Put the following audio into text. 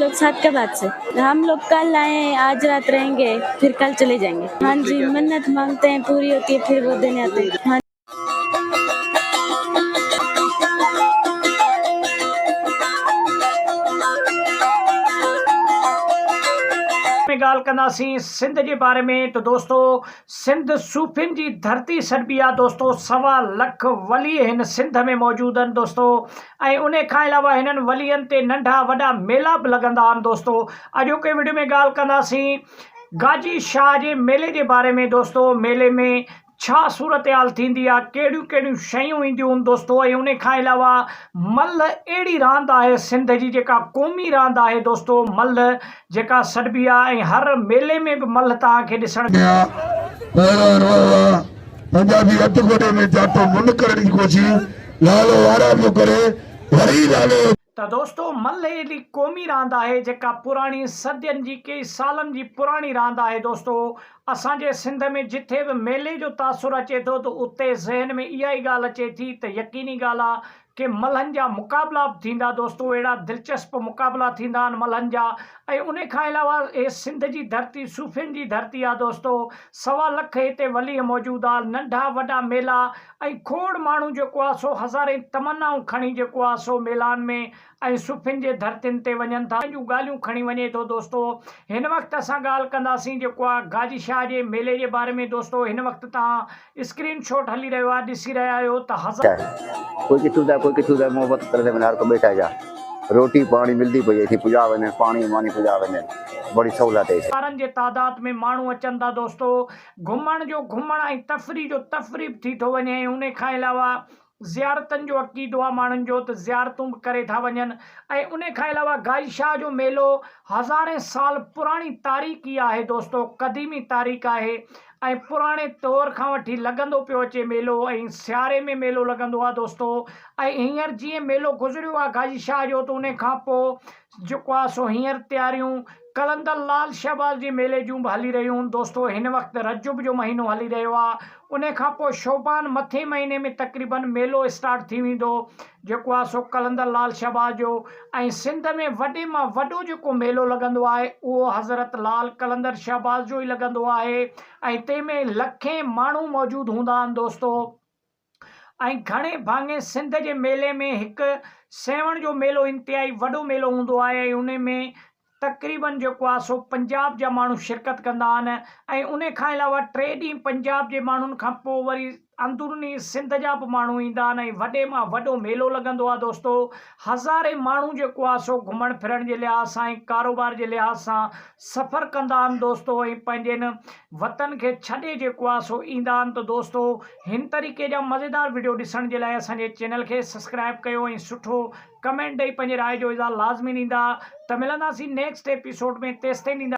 लोग 7 के बाद से। हम लोग कल आए, आज रात रहेंगे, फिर कल चले जाएंगे। हाँ जी, मन्नत मांगते हैं, पूरी होती है, फिर वो देने आते हैं। हाँ में ॻाल्हि कंदासीं सिंध जे बारे में। तो दोस्तों, सिंध सूफ़ियुनि जी धरती सॾिबी आहे दोस्तों। 1.25 लख वली हिन सिंध में मौजूद आहिनि दोस्तों। ऐं उन खां अलावा हिननि वलियनि ते नंढा वॾा मेला बि लॻंदा आहिनि दोस्तों। अॼोके वीडियो में ॻाल्हि कंदासीं गाजी शाह जे मेले जे बारे में दोस्तों। मेले में छा सूरत हाल थींदी आहे, कहिड़ियूं कहिड़ियूं शयूं ईंदियूं आहिनि दोस्तों। ऐं उन खां अलावा मल्ल अहिड़ी रांदि आहे सिंध जी जेका क़ौमी रांदि आहे दोस्तों, मल्ल जेका सॾिबी आहे। ऐं हर मेले में बि मल्ल तव्हांखे ॾिसण पंजाबी हथ गोॾे में जातो मुंड करण जी कोशिश, लालो वारा पियो करे वरी लालो। तो दोस्तों, मल्ल एॾी क़ौमी रांदि आहे जेका पुराणी सदियुनि जी, कई सालनि जी पुराणी रांदि आहे दोस्तों। असांजे सिंध में जिथे बि मेले जो तासुरु अचे थो, त उते ज़हन में इहा ई ॻाल्हि अचे थी त यकीनी ॻाल्हि आहे कि मल्हनि जा मुक़ाबला बि थींदा दोस्तों। अहिड़ा दिलचस्प मुक़ाबला थींदा आहिनि मल्हनि जा। ऐं उन खां अलावा हे सिंध जी धरती सूफ़ियुनि जी धरती आहे दोस्तों। 1.25 लख हिते वली मौजूदु आहे, नंढा वॾा मेला। ऐं खोड़ माण्हू जेको आहे सो हज़ारे तमन्नाऊं खणी जेको आहे सो मेलान में ऐं सूफ़ियुनि जे धरतियुनि ते वञनि था, जूं ॻाल्हियूं खणी वञे थो दोस्तों। हिन वक़्तु असां ॻाल्हि कंदासीं जेको आहे गाजी शाह जे मेले जे बारे में दोस्तों। हिन वक़्तु तव्हां स्क्रीनशॉट हली रहियो आहे, ॾिसी रहिया आहियो त कोई किथूं था मोहब्बत करे हर को बैठा जा रोटी पानी मिलती पई थी, पुॼा वञे पानी वानी पुॼा वञे, बड़ी सहूलियत है। हज़ारनि जे तादाद में माण्हू अचनि था दोस्तों। घुमण जो घुमण ऐं तफ़री जो तफ़री थी थो वञे। उन खां अलावा ज़ियारतनि जो अक़ीदो आहे माण्हुनि जो, त ज़ियारतूं बि करे था वञनि। ऐं उन खां अलावा गाजी शाह जो मेलो हज़ारे साल पुराणी तारीख़ी आहे दोस्तों, क़दीमी तारीख़ आहे। ऐं पुराणे तौर खां वठी लॻंदो पियो अचे मेलो। ऐं सियारे में मेलो लॻंदो आहे दोस्तों। ऐं हींअर जीअं मेलो गुज़रियो आहे गाजी शाह जो, त उन खां पोइ जेको आहे सो हींअर तयारियूं कलंदर लाल शहबाज़ जे मेले जूं बि हली रहियूं आहिनि दोस्तों। हिन वक़्तु रजब जो महीनो हली रहियो आहे। उन खां पोइ शोबान मथे महीने में तक़रीबन मेलो स्टार्ट थी वेंदो जेको आहे सो कलंदर लाल शहबाज़ जो। ऐं सिंध में वॾे मां वॾो जेको मेलो लॻंदो आहे उहो हज़रत लाल कलंदर शहबाज़ जो ई लॻंदो आहे। ऐं तंहिंमें लखे माण्हू मौजूदु हूंदा आहिनि दोस्तों। ऐं घणे भाङे सिंध जे मेले में हिकु सेवण जो मेलो इंतिहाई वॾो मेलो हूंदो आहे। ऐं उन में तक़रीबन जेको आहे सो पंजाब जा माण्हू शिरकत कंदा आहिनि। ऐं उन खां अलावा 3 ॾींहं पंजाब जे माण्हुनि खां पोइ वरी अंदरूनी सिंध जा बि माण्हू ईंदा आहिनि। ऐं वॾे मां वॾो मेलो लॻंदो आहे दोस्तों। हज़ारे माण्हू जेको आहे सो घुमण फिरण जे लिहाज़ सां ऐं कारोबार जे लिहाज़ सां सफ़र कंदा आहिनि दोस्तों। ऐं पंहिंजे वतन खे छॾे जेको आहे सो ईंदा आहिनि। त दोस्तों, हिन तरीक़े जा मज़ेदार वीडियो ॾिसण जे लाइ असांजे चैनल खे सब्सक्राइब कयो ऐं सुठो कमेंट ॾेई पंहिंजे राय जो इज़हार लाज़मी ॾींदा। त मिलंदासीं नेक्स्ट एपिसोड में। तेसिताईं ॾींदा